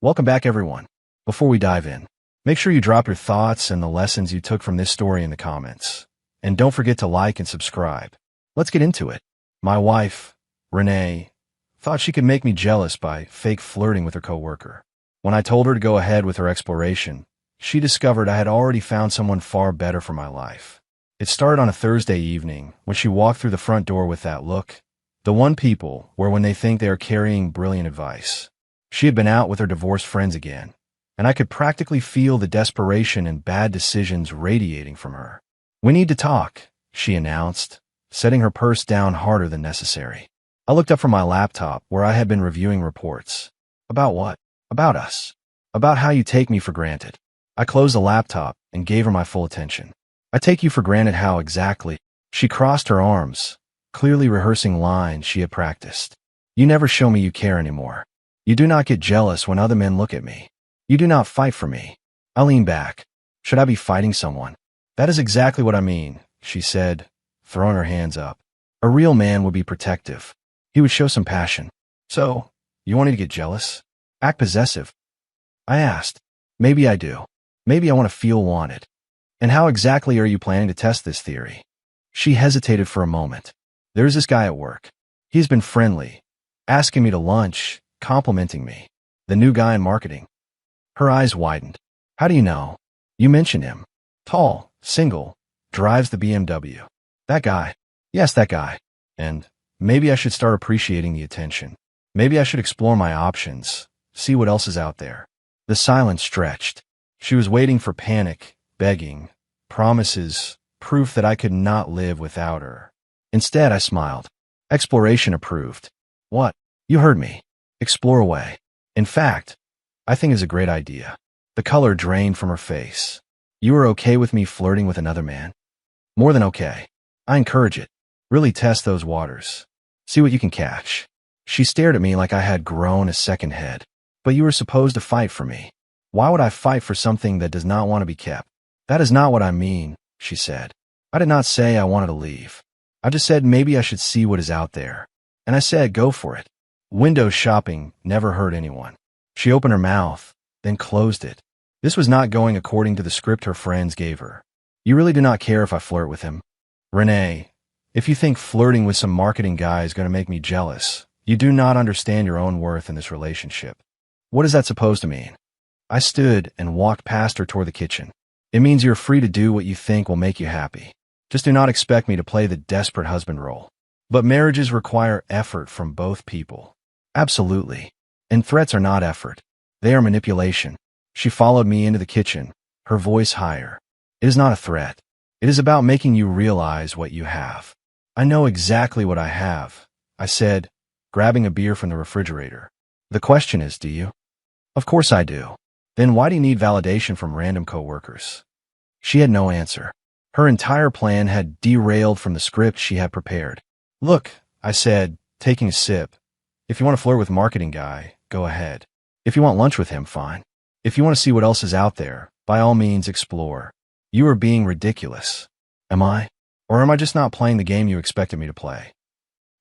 Welcome back, everyone. Before we dive in, make sure you drop your thoughts and the lessons you took from this story in the comments. And don't forget to like and subscribe. Let's get into it. My wife, Renee, thought she could make me jealous by fake flirting with her coworker. When I told her to go ahead with her exploration, she discovered I had already found someone far better for my life. It started on a Thursday evening when she walked through the front door with that look, the one people wear when they think they are carrying brilliant advice. She had been out with her divorced friends again, and I could practically feel the desperation and bad decisions radiating from her. "We need to talk," she announced, setting her purse down harder than necessary. I looked up from my laptop where I had been reviewing reports. About what? About us. About how you take me for granted. I closed the laptop and gave her my full attention. "I take you for granted how exactly?" She crossed her arms, clearly rehearsing lines she had practiced. "You never show me you care anymore. You do not get jealous when other men look at me. You do not fight for me." I leaned back. Should I be fighting someone? "That is exactly what I mean," she said, throwing her hands up. "A real man would be protective. He would show some passion." "So, you want me to get jealous? Act possessive?" I asked. "Maybe I do. Maybe I want to feel wanted." "And how exactly are you planning to test this theory?" She hesitated for a moment. "There's this guy at work. He's been friendly, asking me to lunch, complimenting me. The new guy in marketing." Her eyes widened. "How do you know?" "You mentioned him. Tall, single, drives the BMW. That guy." "Yes, that guy. And maybe I should start appreciating the attention. Maybe I should explore my options, see what else is out there." The silence stretched. She was waiting for panic, begging, promises, proof that I could not live without her. Instead, I smiled. "Exploration approved." "What?" "You heard me. Explore away. In fact, I think it's a great idea." The color drained from her face. "You are okay with me flirting with another man?" "More than okay. I encourage it. Really test those waters. See what you can catch." She stared at me like I had grown a second head. "But you were supposed to fight for me. Why would I fight for something that does not want to be kept?" "That is not what I mean," she said. "I did not say I wanted to leave. I just said maybe I should see what is out there. And I said go for it. Window shopping never hurt anyone." She opened her mouth, then closed it. This was not going according to the script her friends gave her. "You really do not care if I flirt with him?" "Renee, if you think flirting with some marketing guy is going to make me jealous, you do not understand your own worth in this relationship." "What is that supposed to mean?" I stood and walked past her toward the kitchen. "It means you're free to do what you think will make you happy. Just do not expect me to play the desperate husband role." "But marriages require effort from both people." "Absolutely. And threats are not effort. They are manipulation." She followed me into the kitchen, her voice higher. "It is not a threat. It is about making you realize what you have." "I know exactly what I have," I said, grabbing a beer from the refrigerator. "The question is, do you?" "Of course I do. Then why do you need validation from random coworkers?" She had no answer. Her entire plan had derailed from the script she had prepared. "Look," I said, taking a sip. "If you want to flirt with marketing guy, go ahead. If you want lunch with him, fine. If you want to see what else is out there, by all means explore. You are being ridiculous." "Am I? Or am I just not playing the game you expected me to play?"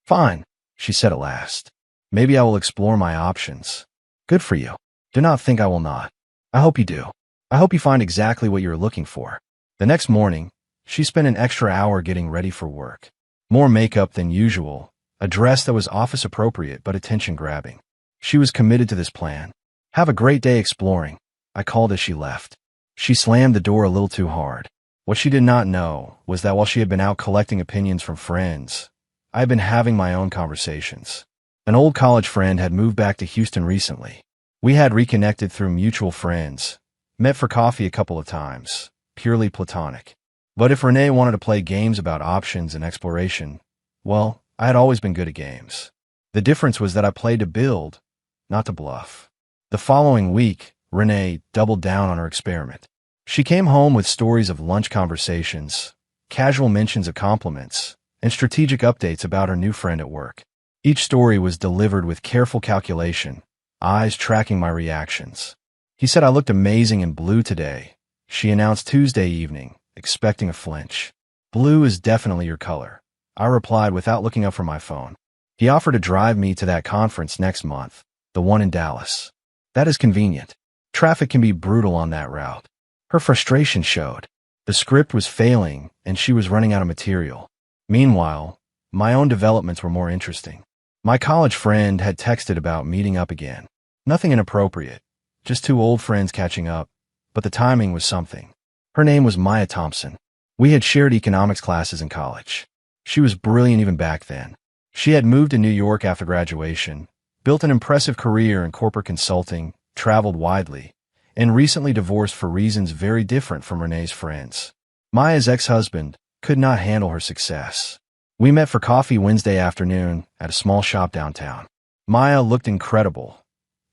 "Fine," she said at last. "Maybe I will explore my options." "Good for you. Do not think I will not. I hope you do. I hope you find exactly what you are looking for." The next morning, she spent an extra hour getting ready for work. More makeup than usual, a dress that was office appropriate but attention-grabbing. She was committed to this plan. "Have a great day exploring," I called as she left. She slammed the door a little too hard. What she did not know was that while she had been out collecting opinions from friends, I had been having my own conversations. An old college friend had moved back to Houston recently. We had reconnected through mutual friends, met for coffee a couple of times, purely platonic. But if Renee wanted to play games about options and exploration, well, I had always been good at games. The difference was that I played to build, not to bluff. The following week, Renee doubled down on her experiment. She came home with stories of lunch conversations, casual mentions of compliments, and strategic updates about her new friend at work. Each story was delivered with careful calculation, eyes tracking my reactions. "He said I looked amazing in blue today," she announced Tuesday evening, expecting a flinch. "Blue is definitely your color," I replied without looking up from my phone. He offered to drive me to that conference next month, the one in Dallas. That is convenient. Traffic can be brutal on that route. Her frustration showed. The script was failing, and she was running out of material. Meanwhile, my own developments were more interesting. My college friend had texted about meeting up again. Nothing inappropriate, just two old friends catching up, but the timing was something. Her name was Maya Thompson. We had shared economics classes in college. She was brilliant even back then. She had moved to New York after graduation, built an impressive career in corporate consulting, traveled widely, and recently divorced for reasons very different from Renee's friends. Maya's ex-husband could not handle her success. We met for coffee Wednesday afternoon at a small shop downtown. Maya looked incredible,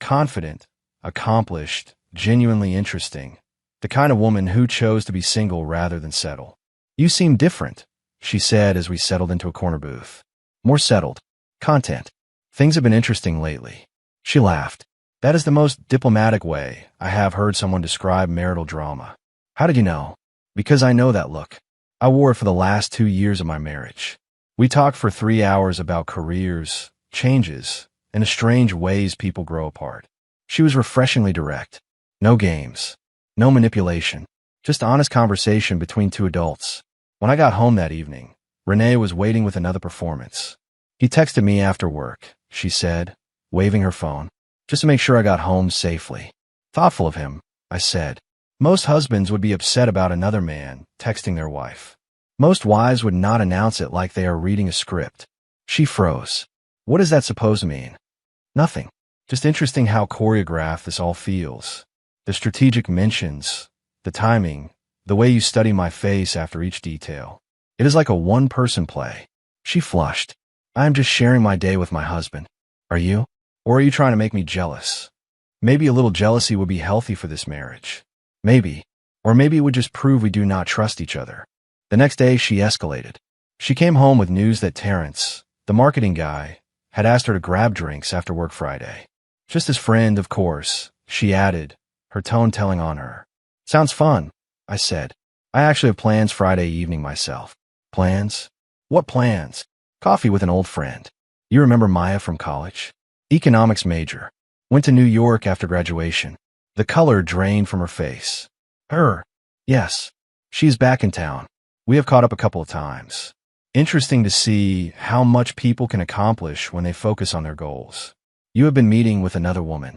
confident, accomplished, genuinely interesting, the kind of woman who chose to be single rather than settle. "You seem different," she said as we settled into a corner booth. "More settled. Content. Things have been interesting lately." She laughed. "That is the most diplomatic way I have heard someone describe marital drama." "How did you know?" "Because I know that look. I wore it for the last 2 years of my marriage." We talked for 3 hours about careers, changes, and the strange ways people grow apart. She was refreshingly direct. No games. No manipulation. Just honest conversation between two adults. When I got home that evening, Renee was waiting with another performance. "He texted me after work," she said, waving her phone, "just to make sure I got home safely." "Thoughtful of him," I said. Most husbands would be upset about another man texting their wife. Most wives would not announce it like they are reading a script. She froze. "What is that supposed to mean?" "Nothing. Just interesting how choreographed this all feels. The strategic mentions, the timing, the way you study my face after each detail. It is like a one-person play." She flushed. "I am just sharing my day with my husband. Are you? Or are you trying to make me jealous?" "Maybe a little jealousy would be healthy for this marriage. Maybe. Or maybe it would just prove we do not trust each other." The next day, she escalated. She came home with news that Terrence, the marketing guy, had asked her to grab drinks after work Friday. "Just his friend, of course," she added, her tone telling on her. "Sounds fun," I said. "I actually have plans Friday evening myself." "Plans? What plans?" "Coffee with an old friend. You remember Maya from college? Economics major. Went to New York after graduation." The color drained from her face. "Her? Yes. She's back in town. We have caught up a couple of times. Interesting to see how much people can accomplish when they focus on their goals. You have been meeting with another woman.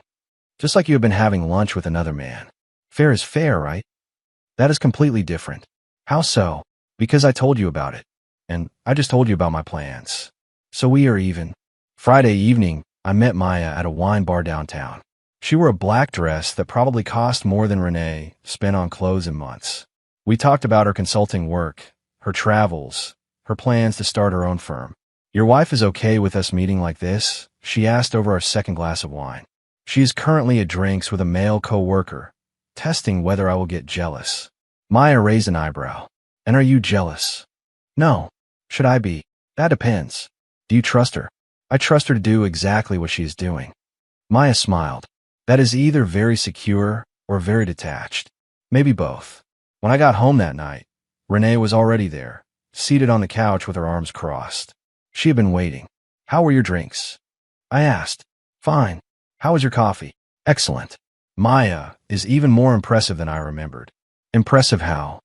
Just like you have been having lunch with another man. Fair is fair, right?" "That is completely different." "How so?" "Because I told you about it. And I just told you about my plans. So we are even." Friday evening, I met Maya at a wine bar downtown. She wore a black dress that probably cost more than Renee spent on clothes in months. We talked about her consulting work, her travels, her plans to start her own firm. "Your wife is okay with us meeting like this?" she asked over our second glass of wine. "She is currently at drinks with a male co-worker, testing whether I will get jealous." Maya raised an eyebrow. "And are you jealous?" "No. Should I be?" "That depends. Do you trust her?" "I trust her to do exactly what she is doing." Maya smiled. "That is either very secure or very detached. Maybe both." When I got home that night, Renee was already there, seated on the couch with her arms crossed. She had been waiting. "How were your drinks?" I asked. "Fine. How was your coffee?" "Excellent." Maya is even more impressive than I remembered. Impressive how?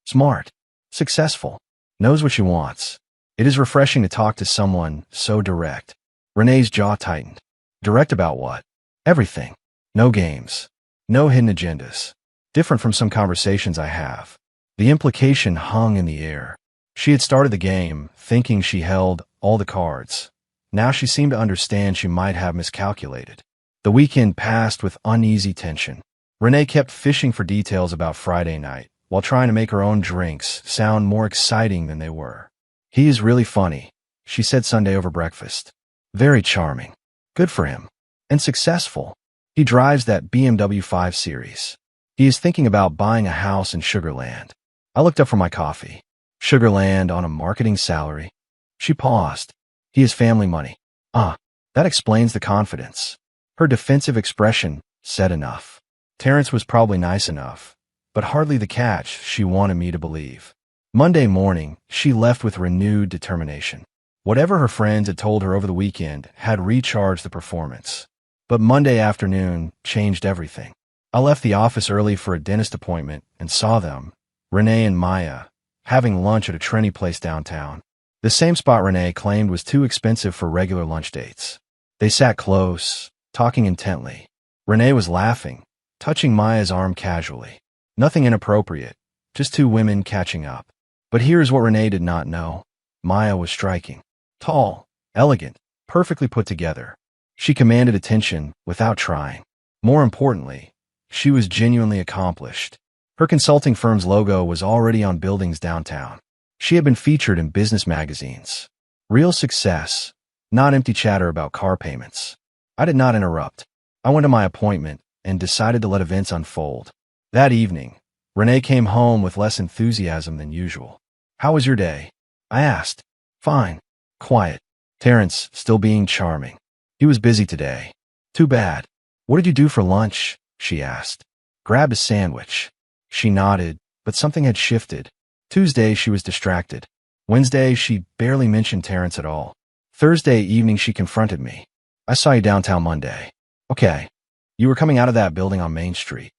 Smart. Successful. Knows what she wants. It is refreshing to talk to someone so direct. Renee's jaw tightened. Direct about what? Everything. No games. No hidden agendas. Different from some conversations I have. The implication hung in the air. She had started the game, thinking she held all the cards. Now she seemed to understand she might have miscalculated. The weekend passed with uneasy tension. Renee kept fishing for details about Friday night, while trying to make her own drinks sound more exciting than they were. "He is really funny," she said Sunday over breakfast. "Very charming. Good for him. And successful. He drives that BMW 5 Series. He is thinking about buying a house in Sugar Land." I looked up from my coffee. Sugar Land on a marketing salary. She paused. "He has family money." "Ah, that explains the confidence." Her defensive expression said enough. Terrence was probably nice enough, but hardly the catch she wanted me to believe. Monday morning, she left with renewed determination. Whatever her friends had told her over the weekend had recharged the performance. But Monday afternoon changed everything. I left the office early for a dentist appointment and saw them, Renee and Maya, having lunch at a trendy place downtown. The same spot Renee claimed was too expensive for regular lunch dates. They sat close, talking intently. Renee was laughing, touching Maya's arm casually. Nothing inappropriate, just two women catching up. But here's what Renee did not know. Maya was striking. Tall, elegant, perfectly put together. She commanded attention without trying. More importantly, she was genuinely accomplished. Her consulting firm's logo was already on buildings downtown. She had been featured in business magazines. Real success, not empty chatter about car payments. I did not interrupt. I went to my appointment and decided to let events unfold. That evening, Renee came home with less enthusiasm than usual. "How was your day?" I asked. "Fine. Quiet." Terrence, still being charming. "He was busy today." "Too bad." "What did you do for lunch?" she asked. "Grabbed a sandwich." She nodded, but something had shifted. Tuesday, she was distracted. Wednesday, she barely mentioned Terrence at all. Thursday evening, she confronted me. "I saw you downtown Monday." "Okay. You were coming out of that building on Main Street."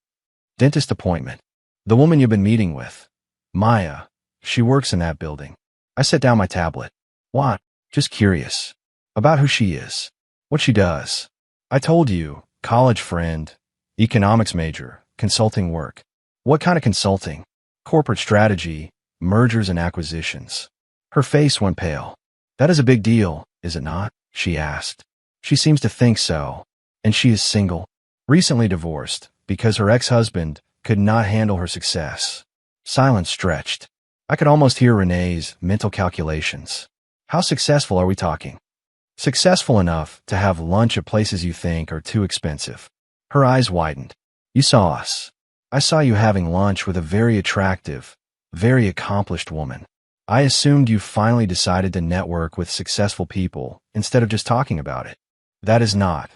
"Dentist appointment." "The woman you've been meeting with." "Maya. She works in that building." I set down my tablet. "What?" "Just curious. About who she is. What she does." "I told you, college friend, economics major, consulting work." "What kind of consulting?" "Corporate strategy, mergers and acquisitions." Her face went pale. "That is a big deal, is it not?" she asked. "She seems to think so. And she is single. Recently divorced, because her ex-husband could not handle her success." Silence stretched. I could almost hear Renee's mental calculations. "How successful are we talking?" "Successful enough to have lunch at places you think are too expensive." Her eyes widened. "You saw us. I saw you having lunch with a very attractive, very accomplished woman. I assumed you finally decided to network with successful people instead of just talking about it." "That is not.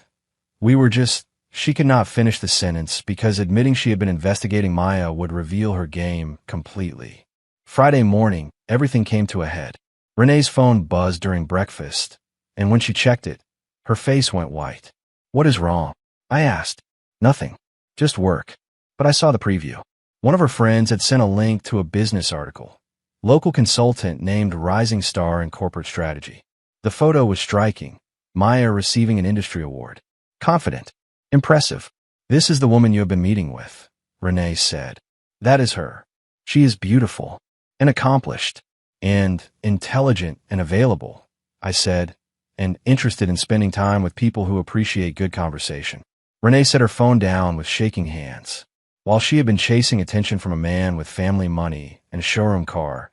We were just—" She could not finish the sentence because admitting she had been investigating Maya would reveal her game completely. Friday morning, everything came to a head. Renee's phone buzzed during breakfast, and when she checked it, her face went white. "What is wrong?" I asked. "Nothing. Just work." But I saw the preview. One of her friends had sent a link to a business article. Local consultant named Rising Star in Corporate Strategy. The photo was striking. Maya receiving an industry award. Confident. Impressive. "This is the woman you have been meeting with," Renee said. "That is her. She is beautiful and accomplished and intelligent and available," I said, "and interested in spending time with people who appreciate good conversation." Renee set her phone down with shaking hands. While she had been chasing attention from a man with family money and a showroom car,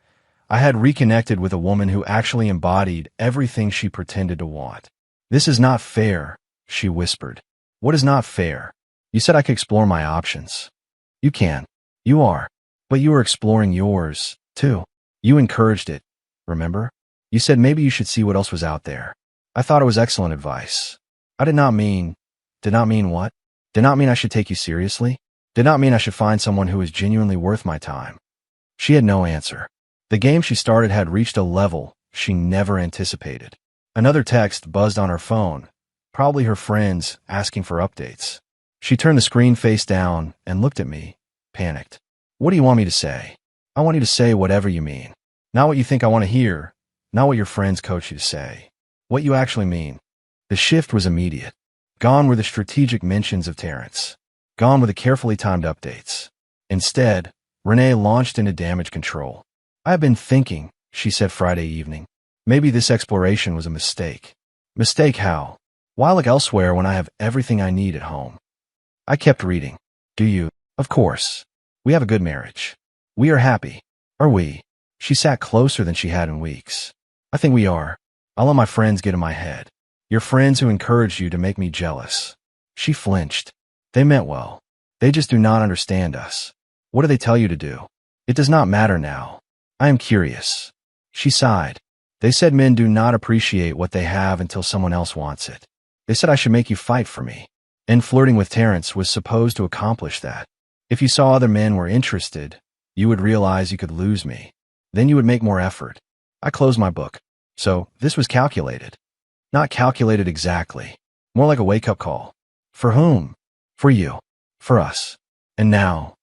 I had reconnected with a woman who actually embodied everything she pretended to want. "This is not fair," she whispered. "What is not fair?" "You said I could explore my options." "You can. You are. But you are exploring yours, too. You encouraged it, remember? You said maybe you should see what else was out there." I thought it was excellent advice. I did not mean what? Did not mean I should take you seriously? Did not mean I should find someone who is genuinely worth my time. She had no answer. The game she started had reached a level she never anticipated. Another text buzzed on her phone, probably her friends asking for updates. She turned the screen face down and looked at me, panicked. "What do you want me to say?" "I want you to say whatever you mean. Not what you think I want to hear, not what your friends coach you to say. What you actually mean." The shift was immediate. Gone were the strategic mentions of Terrence. Gone were the carefully timed updates. Instead, Renee launched into damage control. "I have been thinking," she said Friday evening. "Maybe this exploration was a mistake." "Mistake how? Why look elsewhere when I have everything I need at home?" I kept reading. "Do you?" "Of course. We have a good marriage. We are happy. Are we?" She sat closer than she had in weeks. "I think we are. I'll let my friends get in my head. Your friends who encouraged you to make me jealous." She flinched. "They meant well. They just do not understand us." "What do they tell you to do?" "It does not matter now. I am curious." She sighed. "They said men do not appreciate what they have until someone else wants it. They said I should make you fight for me. And flirting with Terrence was supposed to accomplish that. If you saw other men were interested, you would realize you could lose me. Then you would make more effort." I closed my book. So this was calculated. Not calculated exactly. More like a wake-up call. For whom? For you. For us. And now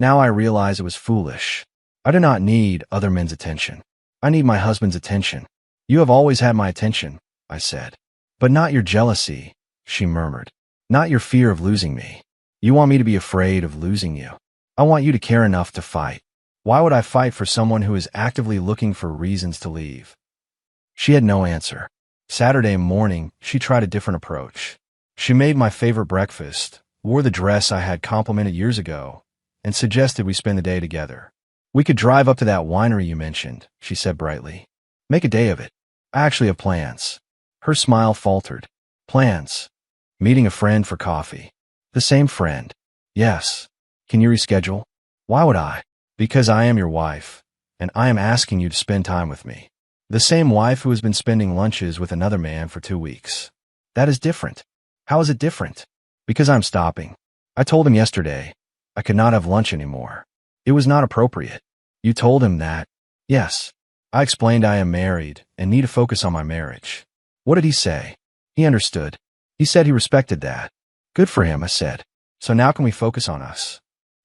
I realize it was foolish. I do not need other men's attention. I need my husband's attention. You have always had my attention, I said. But not your jealousy, she murmured. Not your fear of losing me. You want me to be afraid of losing you. I want you to care enough to fight. Why would I fight for someone who is actively looking for reasons to leave? She had no answer. Saturday morning, she tried a different approach. She made my favorite breakfast, wore the dress I had complimented years ago, and suggested we spend the day together. We could drive up to that winery you mentioned, she said brightly. Make a day of it. I actually have plans. Her smile faltered. Plans? Meeting a friend for coffee. The same friend. Yes. Can you reschedule? Why would I? Because I am your wife, and I am asking you to spend time with me. The same wife who has been spending lunches with another man for 2 weeks. That is different. How is it different? Because I'm stopping. I told him yesterday I could not have lunch anymore. It was not appropriate. You told him that? Yes. I explained I am married and need to focus on my marriage. What did he say? He understood. He said he respected that. Good for him, I said. So now can we focus on us?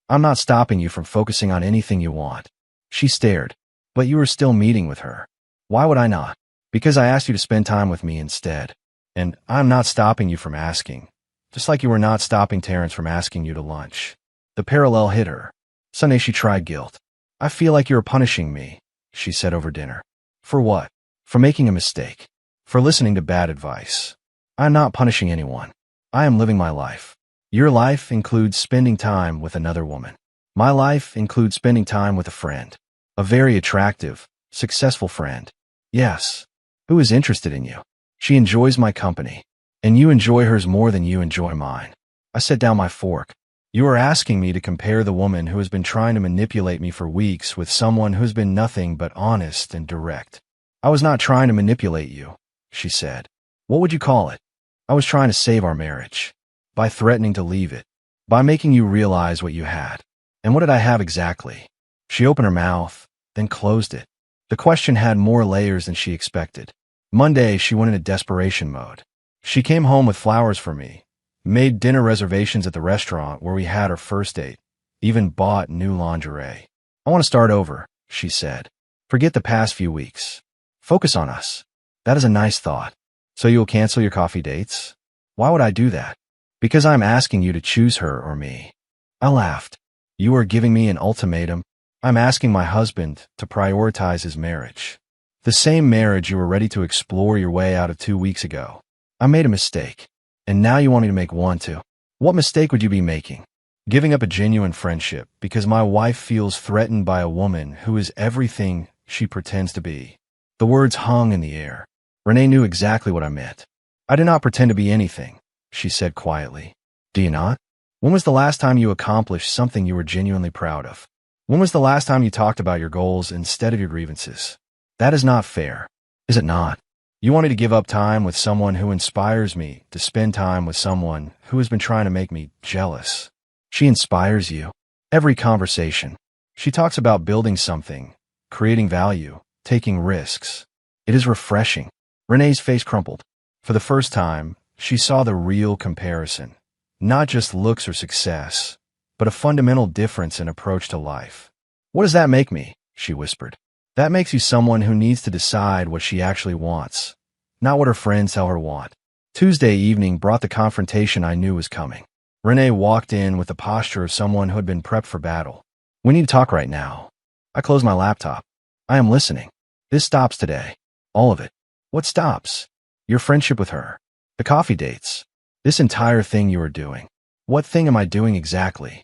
I'm not stopping you from focusing on anything you want. She stared. But you are still meeting with her. Why would I not? Because I asked you to spend time with me instead. And I'm not stopping you from asking. Just like you were not stopping Terrence from asking you to lunch. The parallel hit her. Sunday she tried guilt. I feel like you're punishing me, she said over dinner. For what? For making a mistake. For listening to bad advice. I'm not punishing anyone. I am living my life. Your life includes spending time with another woman. My life includes spending time with a friend. A very attractive, successful friend. Yes. Who is interested in you? She enjoys my company. And you enjoy hers more than you enjoy mine. I set down my fork. You are asking me to compare the woman who has been trying to manipulate me for weeks with someone who's been nothing but honest and direct. I was not trying to manipulate you, she said. What would you call it? I was trying to save our marriage. By threatening to leave it. By making you realize what you had. And what did I have exactly? She opened her mouth, then closed it. The question had more layers than she expected. Monday, she went into desperation mode. She came home with flowers for me, made dinner reservations at the restaurant where we had our first date, even bought new lingerie. I want to start over, she said. Forget the past few weeks. Focus on us. That is a nice thought. So you will cancel your coffee dates? Why would I do that? Because I'm asking you to choose her or me. I laughed. You are giving me an ultimatum. I'm asking my husband to prioritize his marriage. The same marriage you were ready to explore your way out of 2 weeks ago. I made a mistake. And now you want me to make one too. What mistake would you be making? Giving up a genuine friendship because my wife feels threatened by a woman who is everything she pretends to be. The words hung in the air. Renee knew exactly what I meant. I did not pretend to be anything, she said quietly. Do you not? When was the last time you accomplished something you were genuinely proud of? When was the last time you talked about your goals instead of your grievances? That is not fair, is it not? You want me to give up time with someone who inspires me to spend time with someone who has been trying to make me jealous. She inspires you. Every conversation. She talks about building something, creating value, taking risks. It is refreshing. Renee's face crumpled. For the first time, she saw the real comparison. Not just looks or success, but a fundamental difference in approach to life. What does that make me? She whispered. That makes you someone who needs to decide what she actually wants, not what her friends tell her want. Tuesday evening brought the confrontation I knew was coming. Renee walked in with the posture of someone who had been prepped for battle. We need to talk right now. I closed my laptop. I am listening. This stops today. All of it. What stops? Your friendship with her. The coffee dates. This entire thing you are doing. What thing am I doing exactly?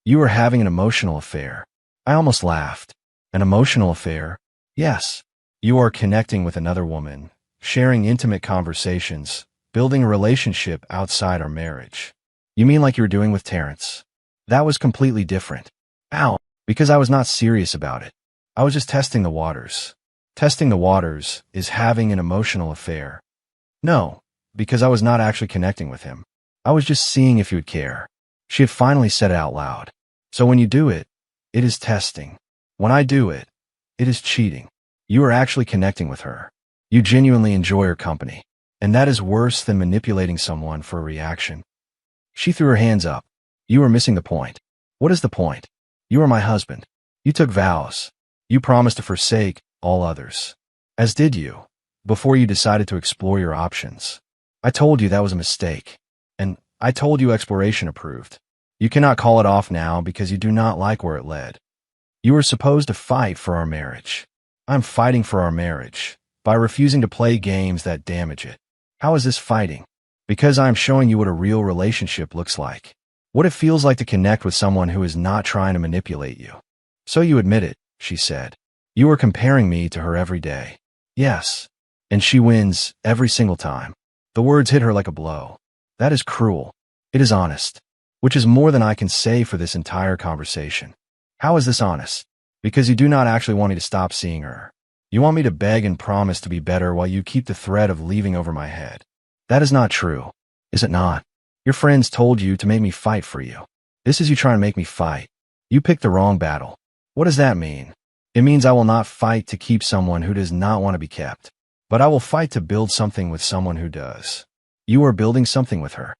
You are having an emotional affair. I almost laughed. An emotional affair? Yes. You are connecting with another woman, sharing intimate conversations, building a relationship outside our marriage. You mean like you were doing with Terrence? That was completely different. Ow. Because I was not serious about it. I was just testing the waters. Testing the waters is having an emotional affair. No, because I was not actually connecting with him. I was just seeing if he would care. She had finally said it out loud. So when you do it, it is testing. When I do it, it is cheating. You are actually connecting with her. You genuinely enjoy her company. And that is worse than manipulating someone for a reaction. She threw her hands up. You are missing the point. What is the point? You are my husband. You took vows. You promised to forsake all others. As did you, before you decided to explore your options. I told you that was a mistake. And I told you exploration approved. You cannot call it off now because you do not like where it led. You were supposed to fight for our marriage. I'm fighting for our marriage by refusing to play games that damage it. How is this fighting? Because I'm showing you what a real relationship looks like. What it feels like to connect with someone who is not trying to manipulate you. So you admit it, she said. You are comparing me to her every day. Yes. And she wins every single time. The words hit her like a blow. That is cruel. It is honest. Which is more than I can say for this entire conversation. How is this honest? Because you do not actually want me to stop seeing her. You want me to beg and promise to be better while you keep the threat of leaving over my head. That is not true. Is it not? Your friends told you to make me fight for you. This is you trying to make me fight. You picked the wrong battle. What does that mean? It means I will not fight to keep someone who does not want to be kept. But I will fight to build something with someone who does. You are building something with her.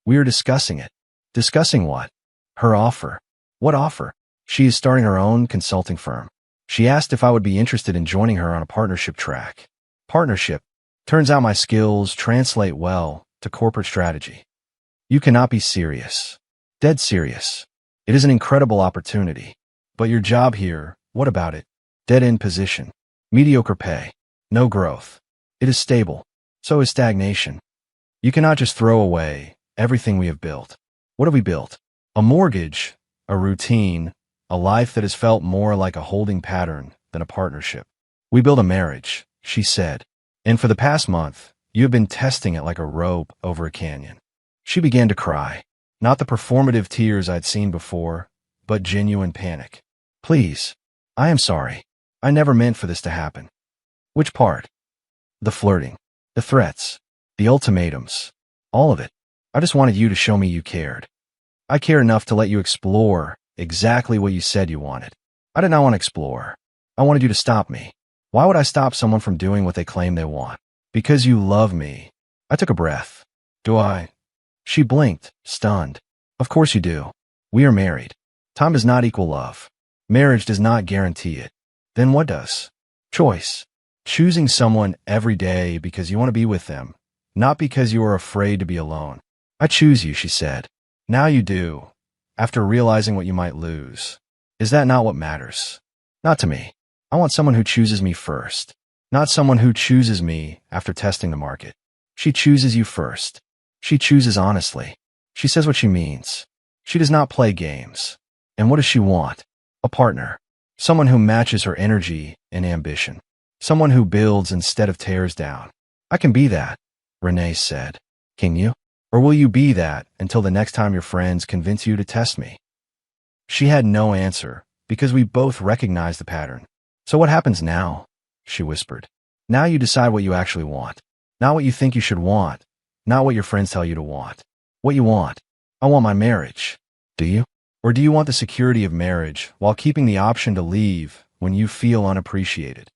We are discussing it. Discussing what? Her offer. What offer? She is starting her own consulting firm. She asked if I would be interested in joining her on a partnership track. Partnership. Turns out my skills translate well to corporate strategy. You cannot be serious. Dead serious. It is an incredible opportunity. But your job here, what about it? Dead-end position. Mediocre pay. No growth. It is stable. So is stagnation. You cannot just throw away everything we have built. What have we built? A mortgage, a routine, a life that has felt more like a holding pattern than a partnership. We built a marriage, she said. And for the past month, you have been testing it like a rope over a canyon. She began to cry. Not the performative tears I'd seen before, but genuine panic. Please. I am sorry. I never meant for this to happen. Which part? The flirting. The threats. The ultimatums. All of it. I just wanted you to show me you cared. I cared enough to let you explore exactly what you said you wanted. I did not want to explore. I wanted you to stop me. Why would I stop someone from doing what they claim they want? Because you love me. I took a breath. Do I? She blinked, stunned. Of course you do. We are married. Time does not equal love. Marriage does not guarantee it. Then what does? Choice. Choosing someone every day because you want to be with them, not because you are afraid to be alone. I choose you, she said. Now you do, after realizing what you might lose. Is that not what matters? Not to me. I want someone who chooses me first, not someone who chooses me after testing the market. She chooses you first. She chooses honestly. She says what she means. She does not play games. And what does she want? A partner. Someone who matches her energy and ambition. Someone who builds instead of tears down. I can be that, Renee said. Can you? Or will you be that until the next time your friends convince you to test me? She had no answer because we both recognized the pattern. So what happens now? She whispered. Now you decide what you actually want. Not what you think you should want. Not what your friends tell you to want. What you want. I want my marriage. Do you? Or do you want the security of marriage while keeping the option to leave when you feel unappreciated?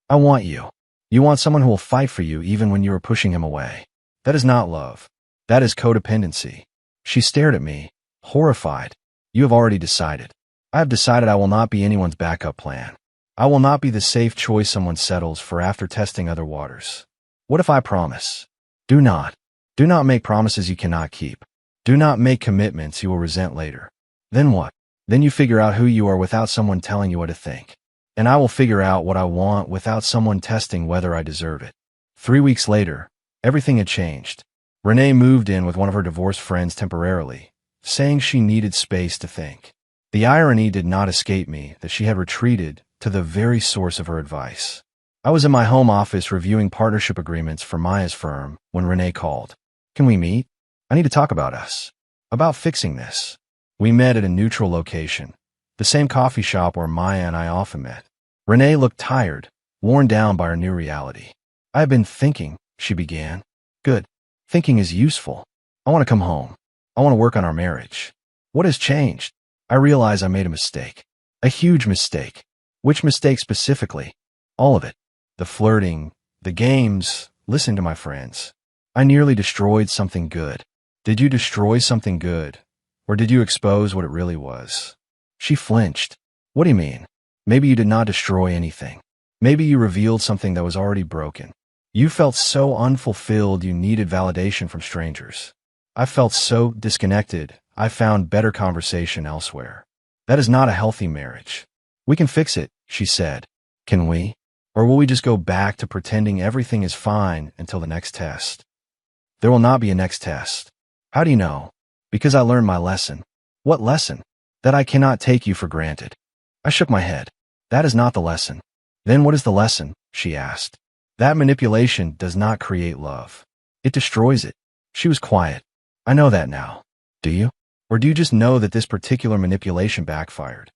I want you. You want someone who will fight for you even when you are pushing him away. That is not love. That is codependency. She stared at me, horrified. You have already decided. I have decided I will not be anyone's backup plan. I will not be the safe choice someone settles for after testing other waters. What if I promise? Do not. Do not make promises you cannot keep. Do not make commitments you will resent later. Then what? Then you figure out who you are without someone telling you what to think. And I will figure out what I want without someone testing whether I deserve it. 3 weeks later, everything had changed. Renee moved in with one of her divorced friends temporarily, saying she needed space to think. The irony did not escape me that she had retreated to the very source of her advice. I was in my home office reviewing partnership agreements for Maya's firm when Renee called. Can we meet? I need to talk about us. About fixing this. We met at a neutral location, the same coffee shop where Maya and I often met. Renee looked tired, worn down by her new reality. I have been thinking, she began. Good. Thinking is useful. I want to come home. I want to work on our marriage. What has changed? I realize I made a mistake. A huge mistake. Which mistake specifically? All of it. The flirting, the games, listening to my friends. I nearly destroyed something good. Did you destroy something good, or did you expose what it really was? She flinched. What do you mean? Maybe you did not destroy anything. Maybe you revealed something that was already broken. You felt so unfulfilled you needed validation from strangers. I felt so disconnected, I found better conversation elsewhere. That is not a healthy marriage. We can fix it, she said. Can we? Or will we just go back to pretending everything is fine until the next test? There will not be a next test. How do you know? Because I learned my lesson. What lesson? That I cannot take you for granted. I shook my head. That is not the lesson. Then what is the lesson? She asked. That manipulation does not create love. It destroys it. She was quiet. I know that now. Do you? Or do you just know that this particular manipulation backfired?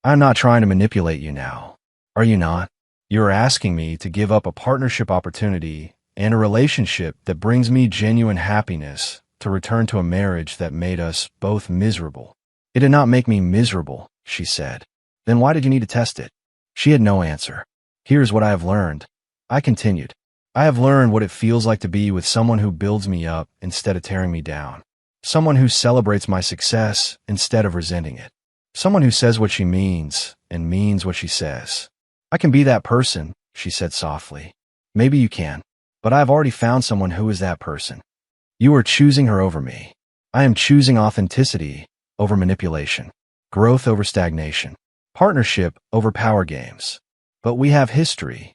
I'm not trying to manipulate you now. Are you not? You are asking me to give up a partnership opportunity and a relationship that brings me genuine happiness to return to a marriage that made us both miserable. It did not make me miserable, she said. Then why did you need to test it? She had no answer. Here's what I have learned. I continued. I have learned what it feels like to be with someone who builds me up instead of tearing me down. Someone who celebrates my success instead of resenting it. Someone who says what she means and means what she says. I can be that person, she said softly. Maybe you can, but I have already found someone who is that person. You are choosing her over me. I am choosing authenticity over manipulation, growth over stagnation, partnership over power games. But we have history.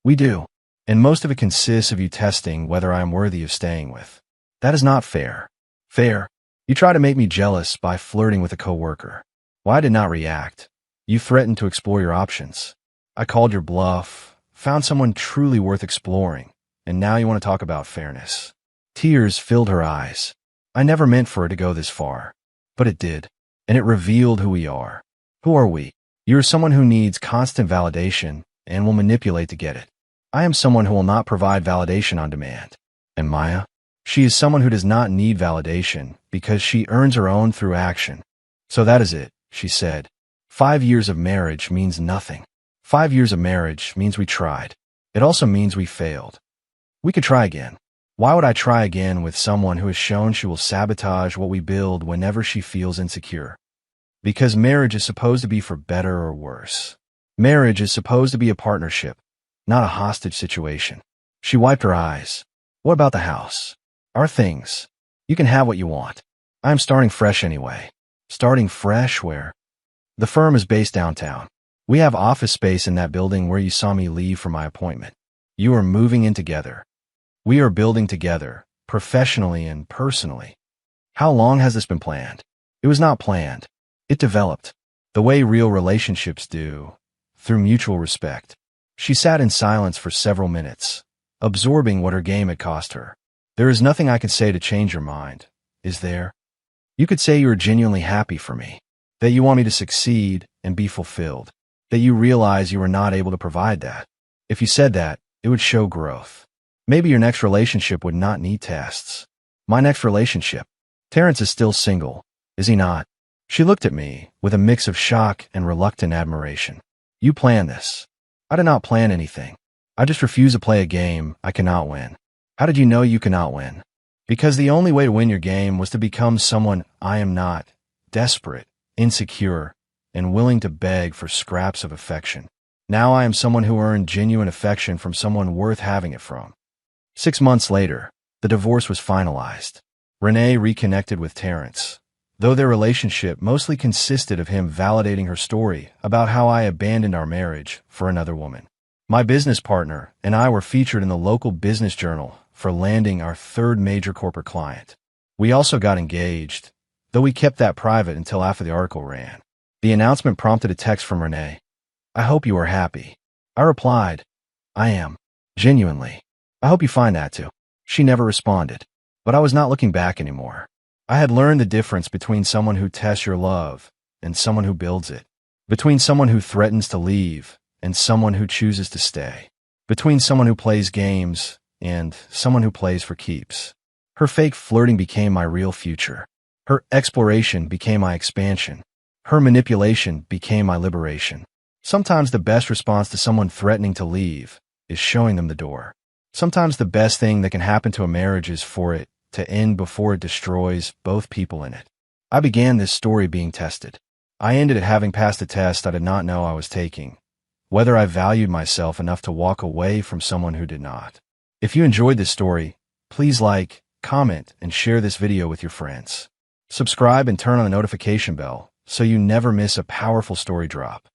We do. And most of it consists of you testing whether I am worthy of staying with. That is not fair. Fair. You try to make me jealous by flirting with a coworker. Well, I did not react. You threatened to explore your options. I called your bluff, found someone truly worth exploring, and now you want to talk about fairness. Tears filled her eyes. I never meant for it to go this far. But it did, and it revealed who we are. Who are we? You are someone who needs constant validation and will manipulate to get it. I am someone who will not provide validation on demand. And Maya? She is someone who does not need validation because she earns her own through action. So that is it, she said. 5 years of marriage means nothing. 5 years of marriage means we tried. It also means we failed. We could try again. Why would I try again with someone who has shown she will sabotage what we build whenever she feels insecure? Because marriage is supposed to be for better or worse. Marriage is supposed to be a partnership, not a hostage situation. She wiped her eyes. What about the house? Our things. You can have what you want. I am starting fresh anyway. Starting fresh where? The firm is based downtown. We have office space in that building where you saw me leave for my appointment. You are moving in together. We are building together, professionally and personally. How long has this been planned? It was not planned. It developed. The way real relationships do, through mutual respect. She sat in silence for several minutes, absorbing what her game had cost her. There is nothing I could say to change your mind, is there? You could say you are genuinely happy for me, that you want me to succeed and be fulfilled, that you realize you are not able to provide that. If you said that, it would show growth. Maybe your next relationship would not need tests. My next relationship. Terrence is still single, is he not? She looked at me with a mix of shock and reluctant admiration. You planned this. I did not plan anything. I just refuse to play a game I cannot win. How did you know you cannot win? Because the only way to win your game was to become someone I am not, desperate, insecure, and willing to beg for scraps of affection. Now I am someone who earned genuine affection from someone worth having it from. 6 months later, the divorce was finalized. Renee reconnected with Terrence, though their relationship mostly consisted of him validating her story about how I abandoned our marriage for another woman. My business partner and I were featured in the local business journal for landing our third major corporate client. We also got engaged, though we kept that private until after the article ran. The announcement prompted a text from Renee. I hope you are happy. I replied, I am. Genuinely. I hope you find that too. She never responded, but I was not looking back anymore. I had learned the difference between someone who tests your love and someone who builds it, between someone who threatens to leave and someone who chooses to stay, between someone who plays games and someone who plays for keeps. Her fake flirting became my real future. Her exploration became my expansion. Her manipulation became my liberation. Sometimes the best response to someone threatening to leave is showing them the door. Sometimes the best thing that can happen to a marriage is for it to end before it destroys both people in it. I began this story being tested. I ended it having passed a test I did not know I was taking, whether I valued myself enough to walk away from someone who did not. If you enjoyed this story, please like, comment, and share this video with your friends. Subscribe and turn on the notification bell so you never miss a powerful story drop.